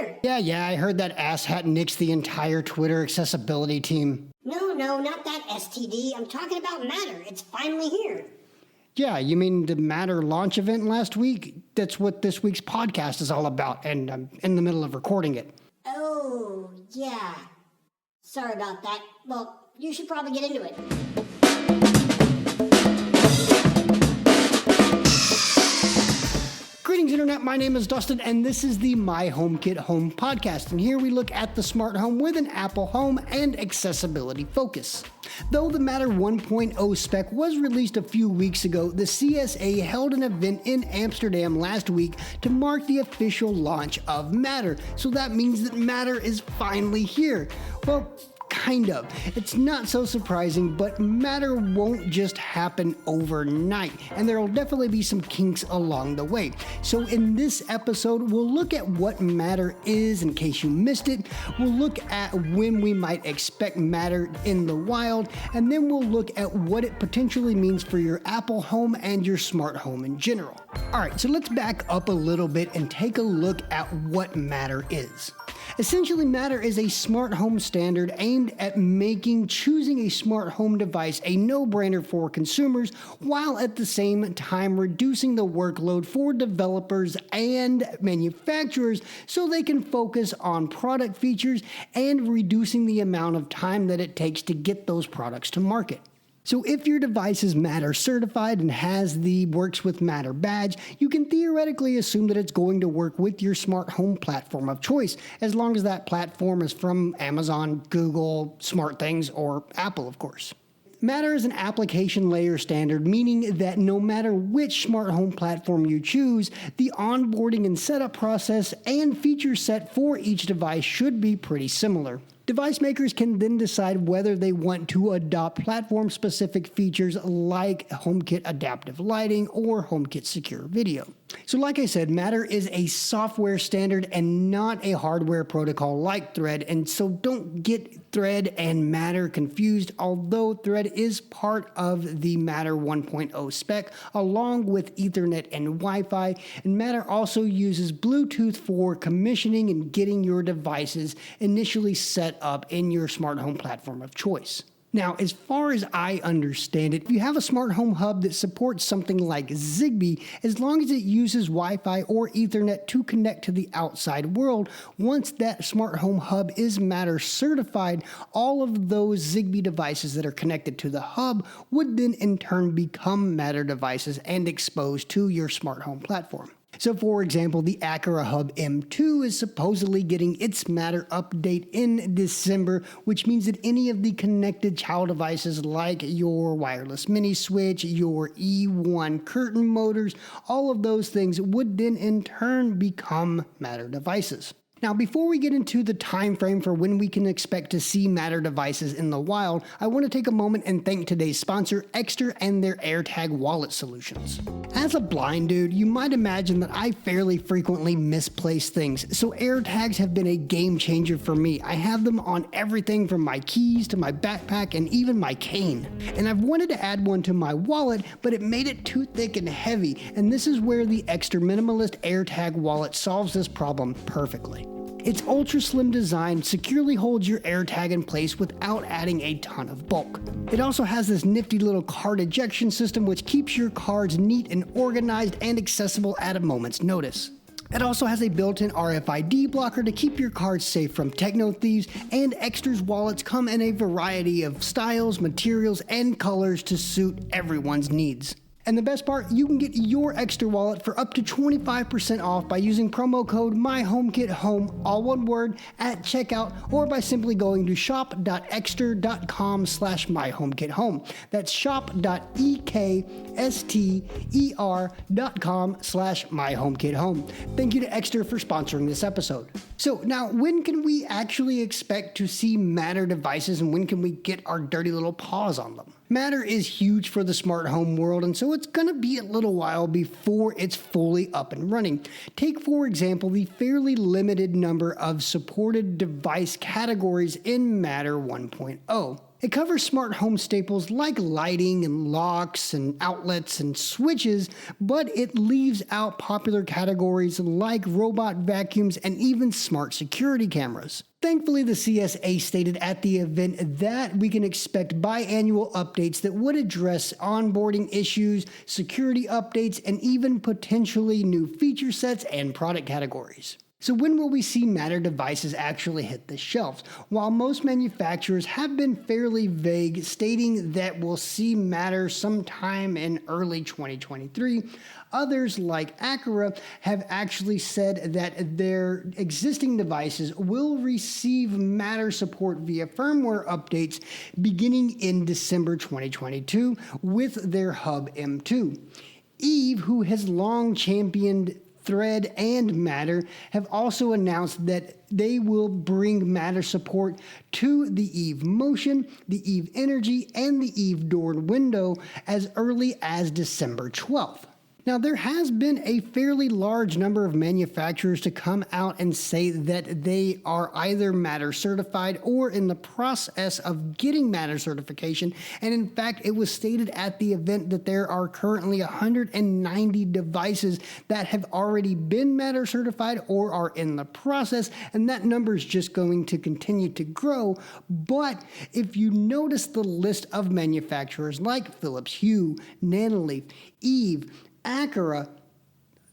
here. Yeah, I heard that asshat nixed the entire Twitter accessibility team. No, not that STD. I'm talking about Matter. It's finally here. Yeah, you mean the Matter launch event last week? That's what this week's podcast is all about, and I'm in the middle of recording it. Oh, yeah. Sorry about that. Well, you should probably get into it. Greetings, Internet. My name is Dustin, and this is the myHomeKithome podcast. And here we look at the smart home with an Apple home and accessibility focus. Though the Matter 1.0 spec was released a few weeks ago, the CSA held an event in Amsterdam last week to mark the official launch of Matter. So that means that Matter is finally here. Well, kind of. It's not so surprising, but Matter won't just happen overnight, and there will definitely be some kinks along the way. So in this episode, we'll look at what Matter is in case you missed it. We'll look at when we might expect Matter in the wild, and then we'll look at what it potentially means for your Apple home and your smart home in general. Alright, so let's back up a little bit and take a look at what Matter is. Essentially, Matter is a smart home standard aimed at making choosing a smart home device a no-brainer for consumers, while at the same time reducing the workload for developers and manufacturers so they can focus on product features and reducing the amount of time that it takes to get those products to market. So if your device is Matter certified and has the Works with Matter badge, you can theoretically assume that it's going to work with your smart home platform of choice, as long as that platform is from Amazon, Google, SmartThings, or Apple, of course. Matter is an application layer standard, meaning that no matter which smart home platform you choose, the onboarding and setup process and feature set for each device should be pretty similar. Device makers can then decide whether they want to adopt platform-specific features like HomeKit adaptive lighting or HomeKit secure video. So like I said, Matter is a software standard and not a hardware protocol like Thread, and so don't get Thread and Matter confused, although Thread is part of the Matter 1.0 spec along with Ethernet and Wi-Fi, and Matter also uses Bluetooth for commissioning and getting your devices initially set up in your smart home platform of choice. Now, as far as I understand it, if you have a smart home hub that supports something like Zigbee, as long as it uses Wi-Fi or Ethernet to connect to the outside world, once that smart home hub is Matter certified, all of those Zigbee devices that are connected to the hub would then in turn become Matter devices and exposed to your smart home platform. So for example, the Aqara Hub M2 is supposedly getting its Matter update in December, which means that any of the connected child devices like your wireless mini switch, your E1 curtain motors, all of those things would then in turn become Matter devices. Now, before we get into the time frame for when we can expect to see Matter devices in the wild, I want to take a moment and thank today's sponsor, Extra, and their AirTag wallet solutions. As a blind dude, you might imagine that I fairly frequently misplace things, so AirTags have been a game changer for me. I have them on everything from my keys to my backpack and even my cane. And I've wanted to add one to my wallet, but it made it too thick and heavy, and this is where the Extra Minimalist AirTag wallet solves this problem perfectly. Its ultra-slim design securely holds your AirTag in place without adding a ton of bulk. It also has this nifty little card ejection system which keeps your cards neat and organized and accessible at a moment's notice. It also has a built-in RFID blocker to keep your cards safe from techno thieves, and Extra's wallets come in a variety of styles, materials, and colors to suit everyone's needs. And the best part, you can get your Extra wallet for up to 25% off by using promo code myHomeKithome, all one word, at checkout, or by simply going to shop.extra.com/myHomeKithome. That's shop.ekster.com/myHomeKithome. Thank you to Extra for sponsoring this episode. So now, when can we actually expect to see Matter devices, and when can we get our dirty little paws on them? Matter is huge for the smart home world, and so it's going to be a little while before it's fully up and running. Take, for example, the fairly limited number of supported device categories in Matter 1.0. It covers smart home staples like lighting and locks and outlets and switches, but it leaves out popular categories like robot vacuums and even smart security cameras. Thankfully, the CSA stated at the event that we can expect biannual updates that would address onboarding issues, security updates, and even potentially new feature sets and product categories. So when will we see Matter devices actually hit the shelves? While most manufacturers have been fairly vague, stating that we'll see Matter sometime in early 2023, others like Aqara have actually said that their existing devices will receive Matter support via firmware updates beginning in December 2022 with their Hub M2. Eve, who has long championed Thread and Matter, have also announced that they will bring Matter support to the Eve Motion, the Eve Energy, and the Eve Door window as early as December 12th. Now, there has been a fairly large number of manufacturers to come out and say that they are either Matter certified or in the process of getting Matter certification. And in fact, it was stated at the event that there are currently 190 devices that have already been Matter certified or are in the process, and that number is just going to continue to grow. But if you notice the list of manufacturers like Philips Hue, Nanoleaf, Eve, Aqara,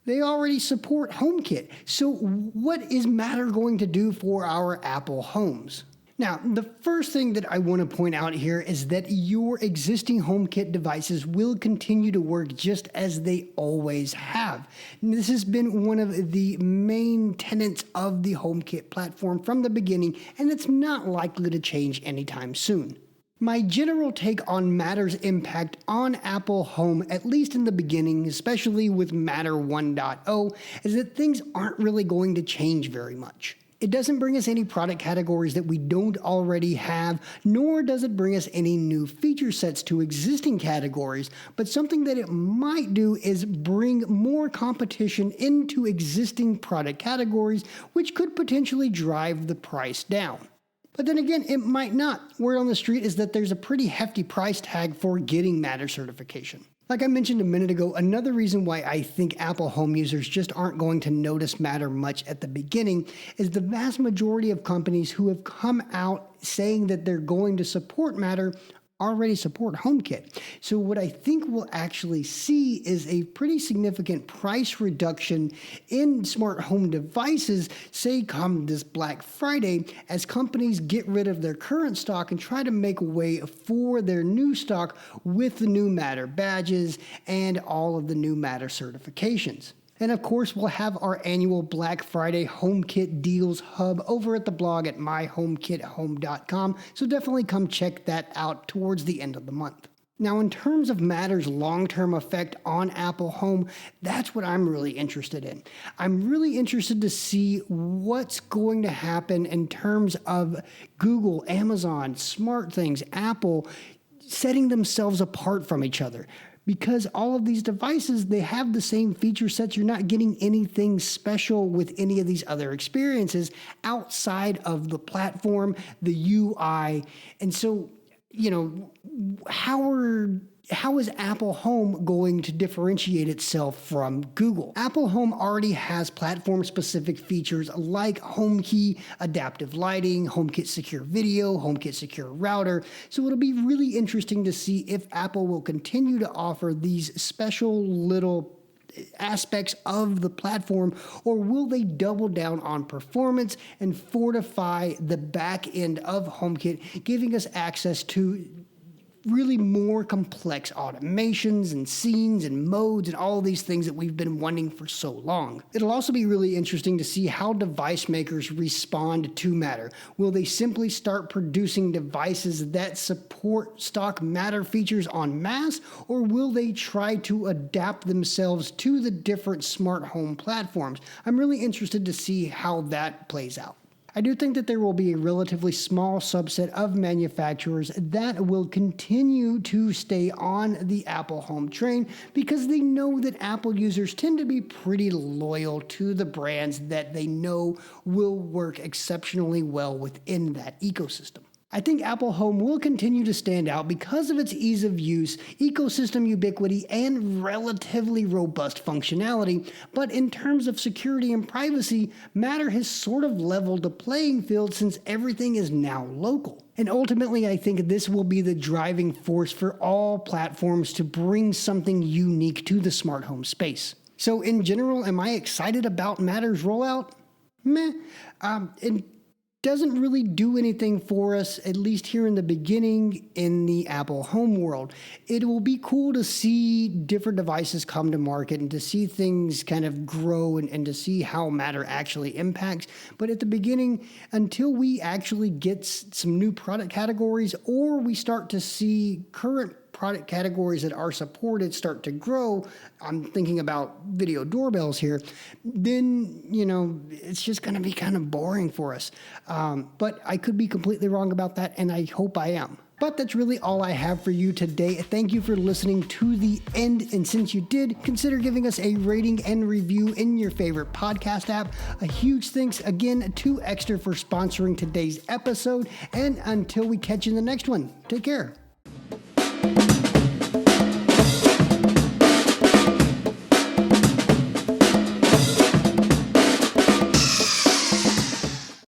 they already support HomeKit. So what is Matter going to do for our Apple homes? Now, the first thing that I want to point out here is that your existing HomeKit devices will continue to work just as they always have. And this has been one of the main tenets of the HomeKit platform from the beginning, and it's not likely to change anytime soon. My general take on Matter's impact on Apple Home, at least in the beginning, especially with Matter 1.0, is that things aren't really going to change very much. It doesn't bring us any product categories that we don't already have, nor does it bring us any new feature sets to existing categories, but something that it might do is bring more competition into existing product categories, which could potentially drive the price down. But then again, it might not. Word on the street is that there's a pretty hefty price tag for getting Matter certification. Like I mentioned a minute ago, another reason why I think Apple Home users just aren't going to notice Matter much at the beginning is the vast majority of companies who have come out saying that they're going to support Matter already support HomeKit. So what I think we'll actually see is a pretty significant price reduction in smart home devices, say come this Black Friday, as companies get rid of their current stock and try to make way for their new stock with the new Matter badges and all of the new Matter certifications. And of course, we'll have our annual Black Friday HomeKit Deals Hub over at the blog at myHomeKithome.com, so definitely come check that out towards the end of the month. Now, in terms of Matter's long-term effect on Apple Home, that's what I'm really interested in. I'm really interested to see what's going to happen in terms of Google, Amazon, SmartThings, Apple setting themselves apart from each other. Because all of these devices, they have the same feature sets. You're not getting anything special with any of these other experiences outside of the platform, the UI. And so, how is Apple Home going to differentiate itself from Google? Apple Home already has platform-specific features like HomeKey, adaptive lighting, HomeKit Secure Video, HomeKit Secure Router. So it'll be really interesting to see if Apple will continue to offer these special little aspects of the platform, or will they double down on performance and fortify the back end of HomeKit, giving us access to really more complex automations and scenes and modes and all these things that we've been wanting for so long. It'll also be really interesting to see how device makers respond to Matter. Will they simply start producing devices that support stock Matter features en masse, or will they try to adapt themselves to the different smart home platforms? I'm really interested to see how that plays out. I do think that there will be a relatively small subset of manufacturers that will continue to stay on the Apple Home train because they know that Apple users tend to be pretty loyal to the brands that they know will work exceptionally well within that ecosystem. I think Apple Home will continue to stand out because of its ease of use, ecosystem ubiquity, and relatively robust functionality, but in terms of security and privacy, Matter has sort of leveled the playing field since everything is now local. And ultimately, I think this will be the driving force for all platforms to bring something unique to the smart home space. So in general, am I excited about Matter's rollout? Meh. It doesn't really do anything for us, at least here in the beginning in the Apple Home world. It will be cool to see different devices come to market and to see things kind of grow and to see how Matter actually impacts. But at the beginning, until we actually get some new product categories or we start to see current product categories that are supported start to grow, I'm thinking about video doorbells here, then, it's just going to be kind of boring for us. But I could be completely wrong about that, and I hope I am. But that's really all I have for you today. Thank you for listening to the end. And since you did, consider giving us a rating and review in your favorite podcast app. A huge thanks again to Extra for sponsoring today's episode. And until we catch you in the next one, take care.